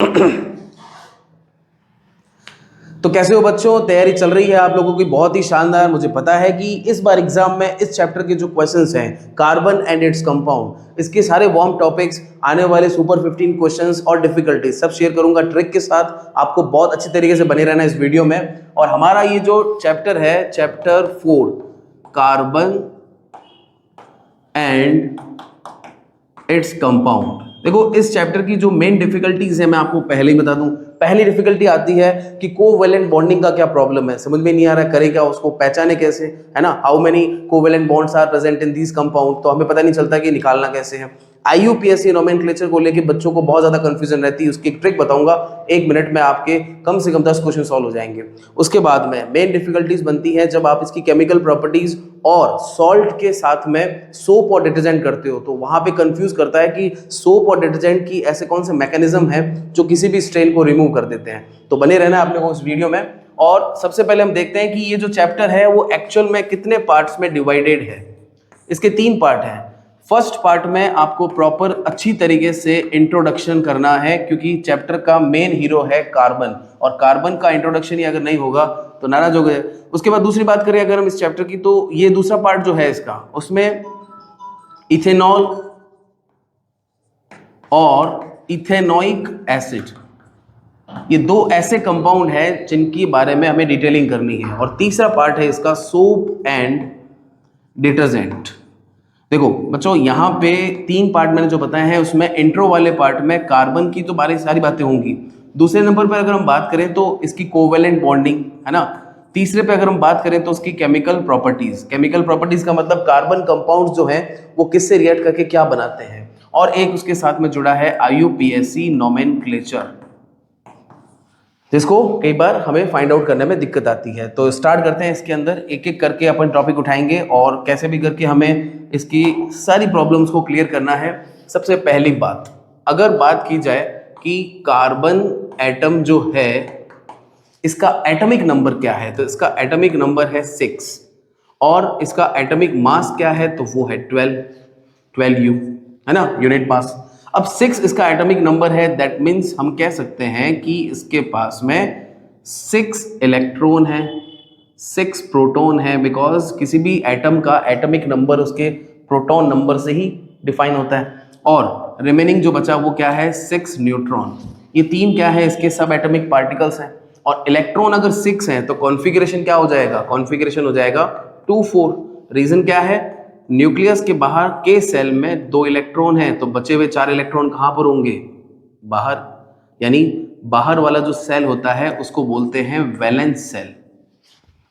तो कैसे हो बच्चों, तैयारी चल रही है आप लोगों की बहुत ही शानदार। मुझे पता है कि इस बार एग्जाम में इस चैप्टर के जो क्वेश्चंस हैं कार्बन एंड इट्स कंपाउंड, इसके सारे वार्म टॉपिक्स, आने वाले सुपर 15 क्वेश्चंस और डिफिकल्टीज सब शेयर करूंगा ट्रिक के साथ। आपको बहुत अच्छी तरीके से बने रहना इस वीडियो में। और हमारा ये जो चैप्टर है, chapter 4 carbon and its compound. देखो, इस चैप्टर की जो मेन डिफिकल्टीज है मैं आपको पहले ही बता दूं। पहली डिफिकल्टी आती है कि कोवैलेंट बॉन्डिंग का क्या प्रॉब्लम है, समझ में नहीं आ रहा है, करे क्या, उसको पहचाने कैसे, है ना। How many covalent bonds are present in this compound, तो हमें पता नहीं चलता कि निकालना कैसे है। IUPAC नोमेनक्लेचर को लेके बच्चों को बहुत ज्यादा कंफ्यूजन रहती है, उसकी एक ट्रिक बताऊंगा, 1 मिनट में आपके कम से कम 10 क्वेश्चन सॉल्व हो जाएंगे। उसके बाद में मेन डिफिकल्टीज बनती है जब आप इसकी केमिकल प्रॉपर्टीज और सॉल्ट के साथ में सोप और डिटर्जेंट करते हो, तो वहां पे कंफ्यूज करता है कि सोप और डिटर्जेंट की ऐसे कौन से मैकेनिज्म है जो किसी भी स्ट्रेन को रिमूव कर देते हैं। तो बने रहना आपने को इस वीडियो में। और सबसे पहले हम देखते हैं कि ये जो चैप्टर है वो एक्चुअल में कितने पार्ट्स में डिवाइडेड है। इसके 3 पार्ट हैं। फर्स्ट पार्ट में आपको प्रॉपर अच्छी तरीके से इंट्रोडक्शन करना है, क्योंकि चैप्टर का मेन हीरो है कार्बन, और कार्बन का इंट्रोडक्शन ही अगर नहीं होगा तो नाराज हो गए। उसके बाद दूसरी बात करें अगर हम इस चैप्टर की, तो ये दूसरा पार्ट जो है इसका, उसमें इथेनॉल और इथेनोइक एसिड, ये 2 ऐसे कंपाउंड हैं जिनकी बारे में हमें डिटेलिंग करनी है। और तीसरा पार्ट है इसका सोप एंड डिटर्जेंट। देखो बच्चों, यहाँ पे 3 पार्ट मैंने जो बताए हैं, उसमें इंट्रो वाले पार्ट में कार्बन की तो सारी बातें होंगी। दूसरे नंबर पर अगर हम बात करें तो इसकी कोवैलेंट बॉन्डिंग, है ना। तीसरे पे अगर हम बात करें तो उसकी केमिकल प्रॉपर्टीज। केमिकल प्रॉपर्टीज का मतलब कार्बन कंपाउंड्स जो हैं वो किससे रिएक्ट करके क्या बनाते हैं। और एक उसके साथ में जुड़ा है IUPAC नोमेनक्लेचर, जिसको कई बार हमें फाइंड आउट करने में दिक्कत आती है। तो स्टार्ट करते हैं, इसके अंदर एक एक करके अपन टॉपिक उठाएंगे और कैसे भी करके हमें इसकी सारी प्रॉब्लम्स को क्लियर करना है। सबसे पहली बात, अगर बात की जाए कि कार्बन एटम जो है इसका एटॉमिक नंबर क्या है, तो इसका एटॉमिक नंबर है 6 और इसका एटॉमिक मास क्या है, तो वो है 12U, है ना, यूनिट मास। अब 6 इसका एटॉमिक नंबर है, दैट मीन्स हम कह सकते हैं कि इसके पास में 6 इलेक्ट्रॉन है, 6 प्रोटॉन है, बिकॉज किसी भी एटम का एटॉमिक नंबर उसके प्रोटॉन नंबर से ही डिफाइन होता है। और रिमेनिंग जो बचा वो क्या है, 6 न्यूट्रॉन। ये 3 क्या है, इसके सब एटॉमिक पार्टिकल्स हैं। और इलेक्ट्रॉन अगर 6 है तो कॉन्फ़िगरेशन क्या हो जाएगा, कॉन्फ़िगरेशन हो जाएगा 2-4। रीजन क्या है, न्यूक्लियस के बाहर के सेल में 2 इलेक्ट्रॉन है, तो बचे हुए 4 इलेक्ट्रॉन कहां पर होंगे, बाहर। यानी बाहर वाला जो सेल होता है उसको बोलते हैं वैलेंस सेल।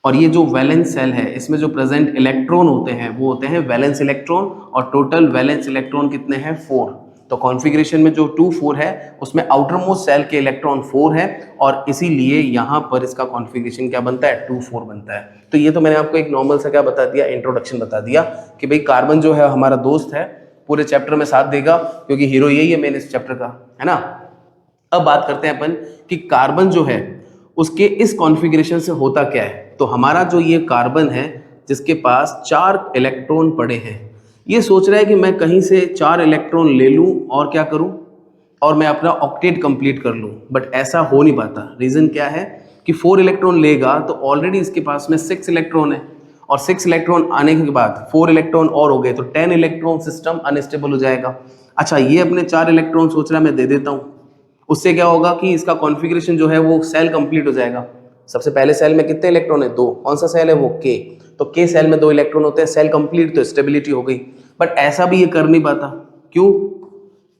और ये जो वैलेंस सेल है इसमें जो प्रेजेंट इलेक्ट्रॉन होते हैं वो होते हैं वैलेंस इलेक्ट्रॉन, और टोटल वैलेंस इलेक्ट्रॉन कितने हैं, 4। तो कॉन्फ़िगरेशन में जो 2-4 है उसमें आउटर मोस्ट सेल के इलेक्ट्रॉन 4 है, और इसीलिए यहाँ पर इसका कॉन्फ़िगरेशन क्या बनता है, 2-4 बनता है। तो ये तो मैंने आपको एक नॉर्मल सा क्या बता दिया, इंट्रोडक्शन बता दिया कि भाई कार्बन जो है हमारा दोस्त है, पूरे चैप्टर में साथ देगा, क्योंकि हीरो यही है मेन इस चैप्टर का, है ना। अब बात करते हैं अपन कि कार्बन जो है उसके इस कॉन्फ़िगरेशन से होता क्या है। तो हमारा जो ये कार्बन है जिसके पास 4 इलेक्ट्रॉन पड़े हैं, ये सोच रहा है कि मैं कहीं से 4 इलेक्ट्रॉन ले लूं और क्या करूं, और मैं अपना ऑक्टेट कंप्लीट कर लूं। बट ऐसा हो नहीं पाता। रीजन क्या है कि 4 इलेक्ट्रॉन लेगा तो ऑलरेडी इसके पास में 6 इलेक्ट्रॉन है, और 6 इलेक्ट्रॉन आने के बाद 4 इलेक्ट्रॉन और हो गए, तो 10 इलेक्ट्रॉन सिस्टम अनस्टेबल हो जाएगा। अच्छा, ये अपने 4 इलेक्ट्रॉन सोच रहा है मैं दे देता हूं, उससे क्या होगा कि इसका कॉन्फ़िगरेशन जो है वो सेल कंप्लीट हो जाएगा। सबसे पहले सेल में कितने इलेक्ट्रॉन है, 2। कौन सा सेल है वो, K। तो K सेल में 2 इलेक्ट्रॉन होते हैं, सेल कंप्लीट, तो स्टेबिलिटी हो गई। बट ऐसा भी ये कर नहीं पाता, क्यों,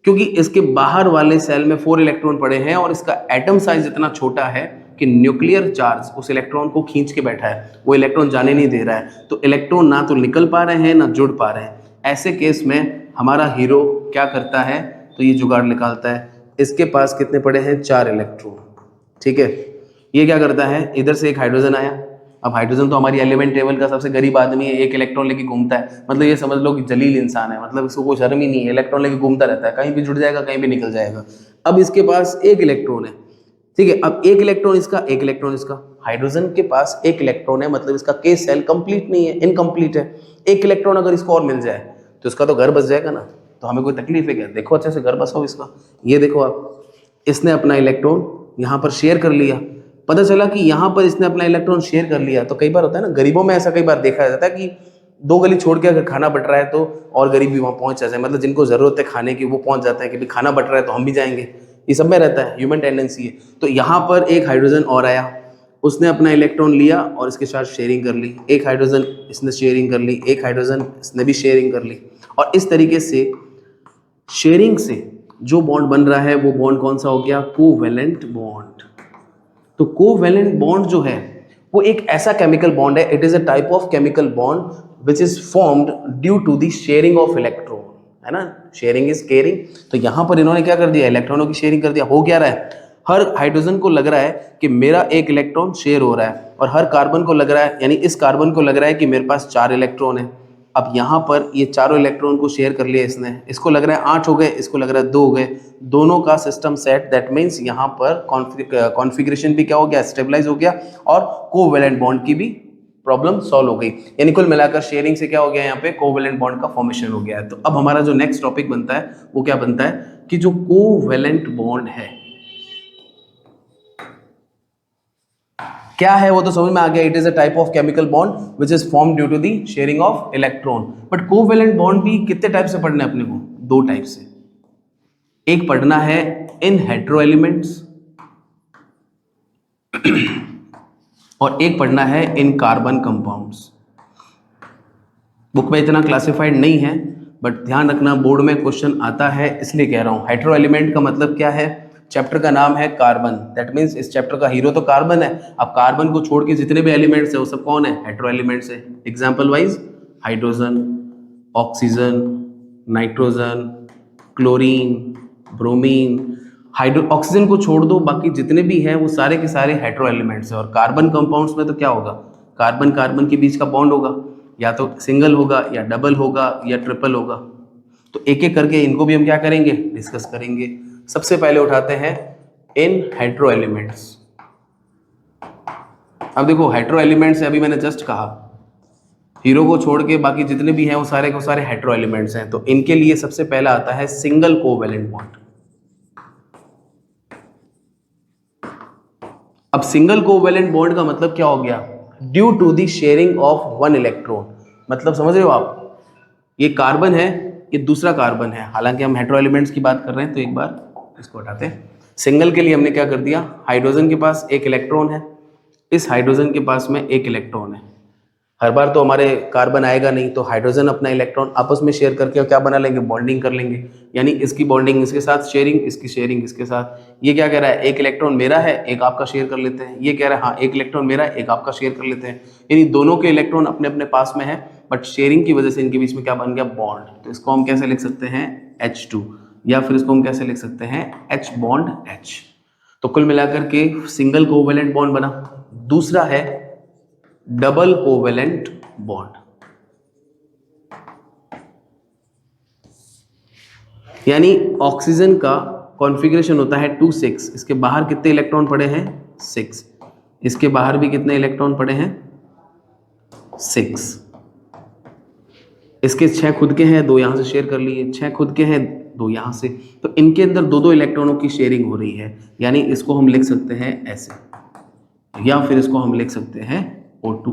क्योंकि इसके बाहर वाले सेल में 4 इलेक्ट्रॉन पड़े हैं और इसका एटम साइज इतना छोटा है कि न्यूक्लियर चार्ज उस इलेक्ट्रॉन को खींच के बैठा है, वो इलेक्ट्रॉन जाने नहीं दे रहा है। तो इलेक्ट्रॉन ना तो निकल पा रहे हैं ना जुड़ पा रहे हैं। ऐसे केस में हमारा हीरो क्या करता है, तो ये जुगाड़ निकालता है। इसके पास कितने पड़े हैं, 4 इलेक्ट्रॉन, ठीक है। ये क्या करता है, इधर से एक हाइड्रोजन आया। अब हाइड्रोजन तो हमारी एलिमेंट टेबल का सबसे गरीब आदमी है, 1 इलेक्ट्रॉन लेके घूमता है, मतलब ये समझ लो कि जलील इंसान है, मतलब इसको कोई शर्म ही नहीं है, इलेक्ट्रॉन लेके घूमता रहता है, कहीं भी जुड़ जाएगा कहीं भी निकल जाएगा। अब इसके पास 1 इलेक्ट्रॉन है, ठीक है। अब 1 इलेक्ट्रॉन इसका, 1 इलेक्ट्रॉन इसका। हाइड्रोजन के पास 1 इलेक्ट्रॉन है, मतलब इसका K सेल कंप्लीट नहीं है, इनकम्प्लीट है। 1 इलेक्ट्रॉन अगर इसको और मिल जाए तो इसका तो घर बस जाएगा ना, तो हमें कोई तकलीफ है क्या, देखो अच्छे से घर बसाओ इसका। ये देखो आप, इसने अपना इलेक्ट्रॉन यहाँ पर शेयर कर लिया, पता चला कि यहाँ पर इसने अपना इलेक्ट्रॉन शेयर कर लिया। तो कई बार होता है ना, गरीबों में ऐसा कई बार देखा जाता है कि 2 गली छोड़ के अगर खाना बट रहा है तो और गरीब भी वहाँ पहुँच जाते हैं, मतलब जिनको ज़रूरत है खाने की वो पहुँच जाते हैं कि भाई खाना बट रहा है तो हम भी जाएंगे, ये सब में रहता है, ह्यूमन टेंडेंसी है। तो यहाँ पर एक हाइड्रोजन और आया, उसने अपना इलेक्ट्रॉन लिया और इसके साथ शेयरिंग कर ली, एक हाइड्रोजन इसने शेयरिंग कर ली, एक हाइड्रोजन इसने भी शेयरिंग कर ली, और इस तरीके से शेयरिंग से जो बॉन्ड बन रहा है वो बॉन्ड कौन सा हो गया, कोवैलेंट बॉन्ड। तो कोवैलेंट बॉन्ड जो है वो एक ऐसा केमिकल बॉन्ड है, it is a type of chemical bond which is formed due to the sharing of electron, है ना, शेयरिंग इज केयरिंग। तो यहां पर इन्होंने क्या कर दिया, इलेक्ट्रॉनों की शेयरिंग कर दिया। हो क्या रहा है, हर हाइड्रोजन को लग रहा है कि मेरा एक इलेक्ट्रॉन शेयर हो रहा है, और हर कार्बन को लग रहा है, यानी इस कार्बन को लग रहा है कि मेरे पास 4 इलेक्ट्रॉन है। अब यहाँ पर ये चारों इलेक्ट्रॉन को शेयर कर लिया इसने, इसको लग रहा है 8 हो गए, इसको लग रहा है 2 हो गए, दोनों का सिस्टम सेट, दैट मीन्स यहाँ पर कॉन्फ़िगरेशन भी क्या हो गया, स्टेबलाइज हो गया, और कोवैलेंट बॉन्ड की भी प्रॉब्लम सॉल्व हो गई। यानी कुल मिलाकर शेयरिंग से क्या हो गया, यहाँ पे कोवैलेंट बॉन्ड का फॉर्मेशन हो गया है। तो अब हमारा जो नेक्स्ट टॉपिक बनता है वो क्या बनता है कि जो कोवैलेंट बॉन्ड है क्या है, वो तो समझ में आ गया, it is a type of chemical bond which is form due to the sharing of electron. But covalent bond भी कितने टाइप से पढ़ना है अपने को, 2 टाइप से। एक पढ़ना है इन हेटेरो एलिमेंट्स और एक पढ़ना है इन कार्बन कंपाउंड्स। बुक में इतना क्लासिफाइड नहीं है, बट ध्यान रखना बोर्ड में क्वेश्चन आता है, इसलिए कह रहा हूं। हेटेरो एलिमेंट का मतलब क्या है, चैप्टर का नाम है कार्बन, दैट मीन्स इस चैप्टर का हीरो तो कार्बन है। अब कार्बन को छोड़ के जितने भी एलिमेंट्स है वो सब कौन है, हेटेरो एलिमेंट्स है। Example wise hydrogen, oxygen, nitrogen, chlorine, bromine. Oxygen को छोड़ दो, बाकी जितने भी हैं वो सारे के सारे हेटेरो एलिमेंट्स हैं। और कार्बन कंपाउंड्स में तो क्या होगा, कार्बन कार्बन के बीच का बॉन्ड होगा, या तो सिंगल होगा या डबल होगा या ट्रिपल होगा। तो एक एक करके इनको भी हम क्या करेंगे, डिस्कस करेंगे। सबसे पहले उठाते हैं इन हेटेरो एलिमेंट्स। अब देखो हेटेरो एलिमेंट्स अभी मैंने जस्ट कहा, हीरो को छोड़ के बाकी जितने भी हैं वो सारे के सारे हेटेरो एलिमेंट्स हैं। तो इनके लिए सबसे पहला आता है सिंगल कोवैलेंट बॉन्ड। अब सिंगल कोवैलेंट बॉन्ड का मतलब क्या हो गया, due to the sharing of 1 electron. मतलब समझ रहे हो आप, ये कार्बन है, ये दूसरा कार्बन है, हालांकि हम हेटेरो एलिमेंट्स की बात कर रहे हैं। तो एक बार इसको हटाते हैं। सिंगल के लिए हमने क्या कर दिया, हाइड्रोजन के पास 1 इलेक्ट्रॉन है, इस हाइड्रोजन के पास में 1 इलेक्ट्रॉन है। हर बार तो हमारे कार्बन आएगा नहीं, तो हाइड्रोजन अपना इलेक्ट्रॉन आपस में शेयर करके क्या बना लेंगे, बॉन्डिंग कर लेंगे। यानी इसकी बॉन्डिंग इसके साथ, शेयरिंग इसकी, शेयरिंग इसके साथ। ये क्या कह रहा है, 1 इलेक्ट्रॉन मेरा है, 1 आपका शेयर कर लेते हैं। ये कह रहा है हाँ 1 इलेक्ट्रॉन मेरा है, 1 आपका शेयर कर लेते हैं। यानी दोनों के इलेक्ट्रॉन अपने अपने पास में है, बट शेयरिंग की वजह से इनके बीच में क्या बन गया, बॉन्ड। तो इसको हम कैसे लिख सकते हैं, H2, या फिर इसको हम कैसे लिख सकते हैं, H बॉन्ड H। तो कुल मिलाकर के सिंगल कोवैलेंट बॉन्ड बना। दूसरा है डबल कोवैलेंट बॉन्ड, यानी ऑक्सीजन का कॉन्फ़िगरेशन होता है 2 6। इसके बाहर कितने इलेक्ट्रॉन पड़े हैं, 6। इसके बाहर भी कितने इलेक्ट्रॉन पड़े हैं, 6। इसके 6 खुद के हैं, 2 यहां से शेयर कर लिए, 6 खुद के हैं, 2 यहां से। तो इनके अंदर 2 इलेक्ट्रॉनों की शेयरिंग हो रही है, यानी इसको हम लिख सकते हैं ऐसे, या फिर इसको हम लिख सकते हैं O2।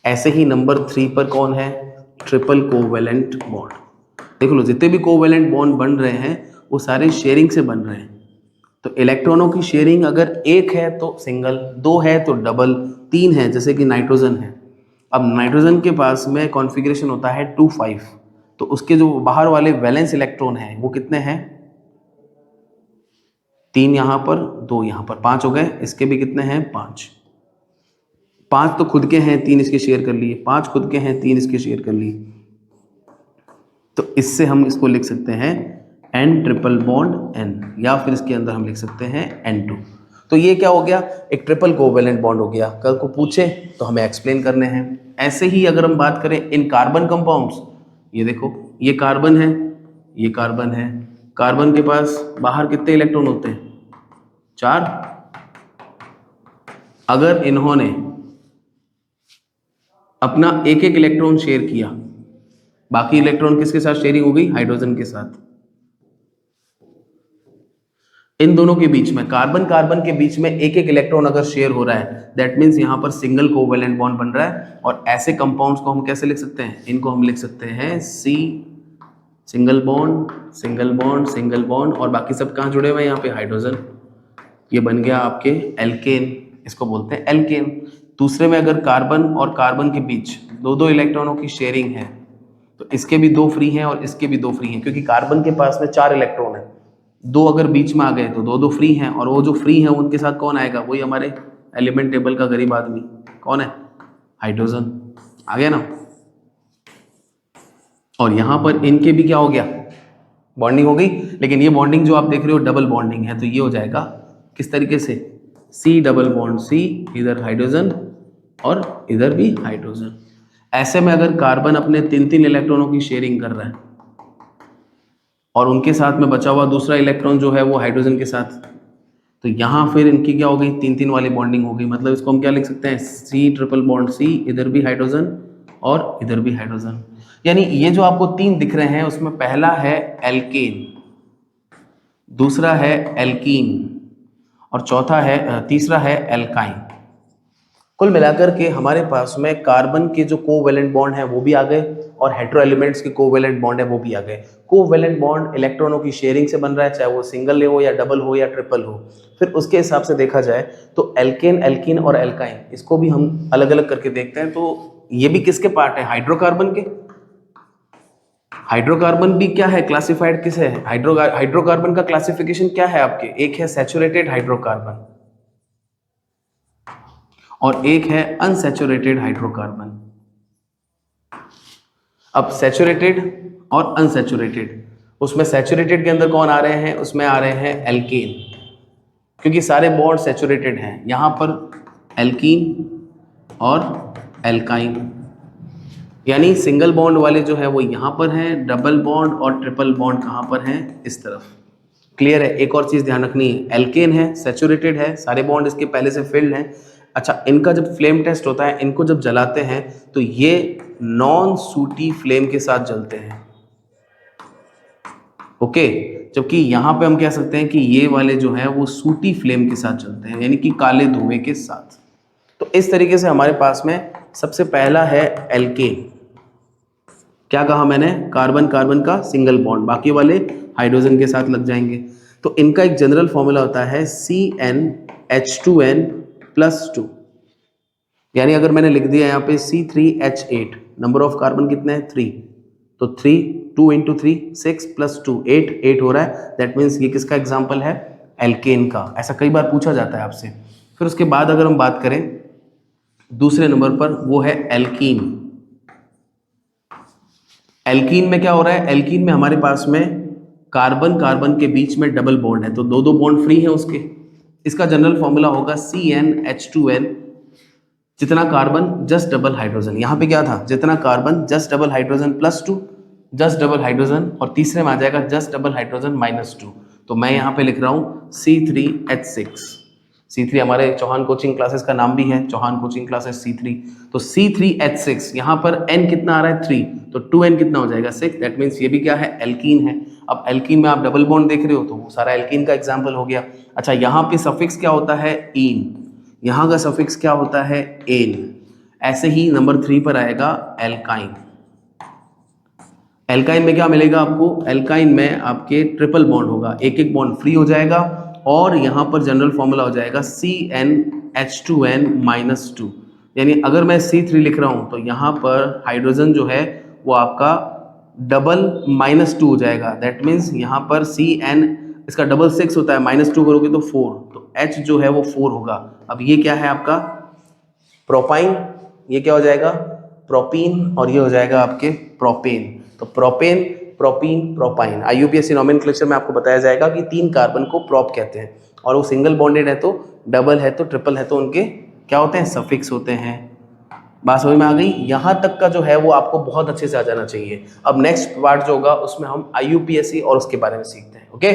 ऐसे ही नंबर 3 पर कौन है, ट्रिपल कोवैलेंट बॉन्ड। देख लो जितने भी कोवैलेंट बॉन्ड बन रहे हैं वो सारे शेयरिंग से बन रहे हैं। तो इलेक्ट्रॉनों की शेयरिंग अगर 1 है तो सिंगल, 2 है तो डबल, 3 है जैसे कि नाइट्रोजन है। अब नाइट्रोजन के पास में कॉन्फ़िगरेशन होता है 2 5, तो उसके जो बाहर वाले वैलेंस इलेक्ट्रॉन हैं वो कितने हैं, 3 यहाँ पर, 2 यहाँ पर, 5 हो गए। इसके भी कितने हैं, 5। 5 तो खुद के हैं, 3 इसके शेयर कर लिए, 5 खुद के हैं, 3 इसके शेयर कर लिए। तो इससे हम इसको लिख सकते हैं N ट्रिपल बॉन्ड N, या फिर इसके अंदर हम लिख सकते हैं N2। तो ये क्या हो गया, एक ट्रिपल कोवैलेंट बॉन्ड हो गया। कल को पूछे तो हमें एक्सप्लेन करने हैं। ऐसे ही अगर हम बात करें इन कार्बन कंपाउंड्स, ये देखो ये कार्बन है, ये कार्बन है, कार्बन के पास बाहर कितने इलेक्ट्रॉन होते हैं, 4। अगर इन्होंने अपना 1 इलेक्ट्रॉन शेयर किया, बाकी इलेक्ट्रॉन किसके साथ शेयरिंग हो गई, हाइड्रोजन के साथ। इन दोनों के बीच में, कार्बन कार्बन के बीच में एक एक इलेक्ट्रॉन अगर शेयर हो रहा है, दैट मीन्स यहाँ पर सिंगल कोवेलेंट बॉन्ड बन रहा है। और ऐसे कंपाउंड्स को हम कैसे लिख सकते हैं, इनको हम लिख सकते हैं C single bond single bond single bond, और बाकी सब कहाँ जुड़े हुए हैं, यहाँ पे हाइड्रोजन। ये बन गया आपके एल्केन, इसको बोलते हैं एल्केन। दूसरे में अगर कार्बन और कार्बन के बीच दो दो इलेक्ट्रॉनों की शेयरिंग है, तो इसके भी दो फ्री हैं और इसके भी दो फ्री हैं, क्योंकि कार्बन के पास में 4 इलेक्ट्रॉन है, दो अगर बीच में आ गए तो दो दो फ्री हैं, और वो जो फ्री हैं उनके साथ कौन आएगा, वही हमारे एलिमेंट टेबल का गरीब आदमी कौन है, हाइड्रोजन। आ गया ना। और यहां पर इनके भी क्या हो गया, बॉन्डिंग हो गई। लेकिन ये बॉन्डिंग जो आप देख रहे हो डबल बॉन्डिंग है, तो ये हो जाएगा किस तरीके से, C डबल बॉन्ड C, इधर हाइड्रोजन और इधर भी हाइड्रोजन। ऐसे में अगर कार्बन अपने 3-3 इलेक्ट्रॉनों की शेयरिंग कर रहा है और उनके साथ में बचा हुआ दूसरा इलेक्ट्रॉन जो है वो हाइड्रोजन के साथ, तो यहाँ फिर इनकी क्या हो गई, 3-3 वाली बॉन्डिंग हो गई। मतलब इसको हम क्या लिख सकते हैं, C ट्रिपल बॉन्ड C, इधर भी हाइड्रोजन और इधर भी हाइड्रोजन। यानी ये जो आपको 3 दिख रहे हैं उसमें पहला है एल्केन, दूसरा है एल्कीन और तीसरा है एल्काइन। कुल मिलाकर के हमारे पास में कार्बन के जो कोवेलेंट बॉन्ड है वो भी आ गए और हेटेरो एलिमेंट्स के कोवेलेंट बॉन्ड है वो भी आ गए। कोवेलेंट बॉन्ड इलेक्ट्रॉनों की शेयरिंग से बन रहा है, चाहे वो सिंगल हो या डबल हो या ट्रिपल हो। फिर उसके हिसाब से देखा जाए तो एल्केन, एल्कीन और एल्काइन, इसको भी हम अलग अलग करके देखते हैं। तो ये भी किसके पार्ट है, हाइड्रोकार्बन के। हाइड्रोकार्बन भी क्या है, क्लासिफाइड किस है, हाइड्रोकार्बन का क्लासिफिकेशन क्या है आपके, एक है सैचुरेटेड हाइड्रोकार्बन और एक है अनसैचुरेटेड हाइड्रोकार्बन। अब सैचुरेटेड और अनसैचुरेटेड, उसमें सैचुरेटेड के अंदर कौन आ रहे हैं, उसमें आ रहे हैं एल्केन, क्योंकि सारे बॉन्ड सैचुरेटेड हैं। यहां पर एल्कीन और एल्काइन, यानी सिंगल बॉन्ड वाले जो है वो यहाँ पर हैं, डबल बॉन्ड और ट्रिपल बॉन्ड कहाँ पर हैं, इस तरफ। क्लियर है। एक और चीज़ ध्यान रखनी है, एल्केन है, सैचुरेटेड है, सारे बॉन्ड इसके पहले से फिल्ड हैं। अच्छा, इनका जब फ्लेम टेस्ट होता है, इनको जब जलाते हैं तो ये नॉन सूटी फ्लेम के साथ जलते हैं, ओके। जबकि यहाँ पे हम कह सकते हैं कि ये वाले जो है वो सूटी फ्लेम के साथ जलते हैं, यानी कि काले धुएं के साथ। तो इस तरीके से हमारे पास में सबसे पहला है एल्केन। क्या कहा मैंने, कार्बन कार्बन का सिंगल बॉन्ड, बाकी वाले हाइड्रोजन के साथ लग जाएंगे। तो इनका एक जनरल फॉर्मूला होता है CnH2n+2, यानी अगर मैंने लिख दिया यहाँ पे C3H8, नंबर ऑफ कार्बन कितने हैं, 3, तो 3 2 × 3 6 + 2 8 हो रहा है। दैट मीन्स ये किसका एग्जाम्पल है, एल्केन का। ऐसा कई बार पूछा जाता है आपसे। फिर उसके बाद अगर हम बात करें दूसरे नंबर पर, वो है एल्कीन। एल्कीन में क्या हो रहा है, एल्कीन में हमारे पास में कार्बन कार्बन के बीच में डबल बॉन्ड है, तो दो दो बॉन्ड फ्री है उसके। इसका जनरल फॉर्मूला होगा CnH2n, जितना कार्बन जस्ट डबल हाइड्रोजन। यहाँ पे क्या था, जितना carbon just double hydrogen +2, just double hydrogen, और तीसरे में आ जाएगा जस्ट डबल हाइड्रोजन -2। तो मैं यहाँ पे लिख रहा हूँ C3H6। C3 हमारे चौहान कोचिंग क्लासेस का नाम भी है, चौहान कोचिंग क्लासेस C3। तो C3H6, यहाँ पर N कितना आ रहा है, 3, तो 2N कितना हो जाएगा, 6। दैट मीन्स ये भी क्या है, एल्कीन है। अब एल्कीन में आप डबल बॉन्ड देख रहे हो तो वो सारा एल्कीन का एग्जाम्पल हो गया। अच्छा, यहाँ पे सफिक्स क्या होता है, ईन, यहाँ का सफिक्स क्या होता है, एन। ऐसे ही नंबर 3 पर आएगा एल्काइन। एल्काइन में क्या मिलेगा आपको, एल्काइन में आपके ट्रिपल बॉन्ड होगा, एक एक बॉन्ड फ्री हो जाएगा, और यहाँ पर जनरल फॉर्मूला हो जाएगा CnH2n-2। यानी अगर मैं C3 लिख रहा हूँ तो यहाँ पर हाइड्रोजन जो है वो आपका डबल -2 हो जाएगा। दैट मीन्स यहाँ पर Cn, इसका डबल 6 होता है, -2 करोगे तो 4, तो H जो है वो 4 होगा। अब ये क्या है आपका प्रोपाइन, ये क्या हो जाएगा प्रोपीन, और ये हो जाएगा आपके प्रोपेन। तो propane, propene, propyne. IUPAC nomenclature में आपको बताया जाएगा कि 3 कार्बन को प्रोप कहते हैं, और वो सिंगल बॉन्डेड है तो, डबल है तो, ट्रिपल है तो उनके क्या होते हैं, सफिक्स होते हैं। बात समझ में आ गई। यहाँ तक का जो है वो आपको बहुत अच्छे से आ जाना चाहिए। अब नेक्स्ट पार्ट जो होगा उसमें हम IUPAC और उसके बारे में सीखते हैं, ओके।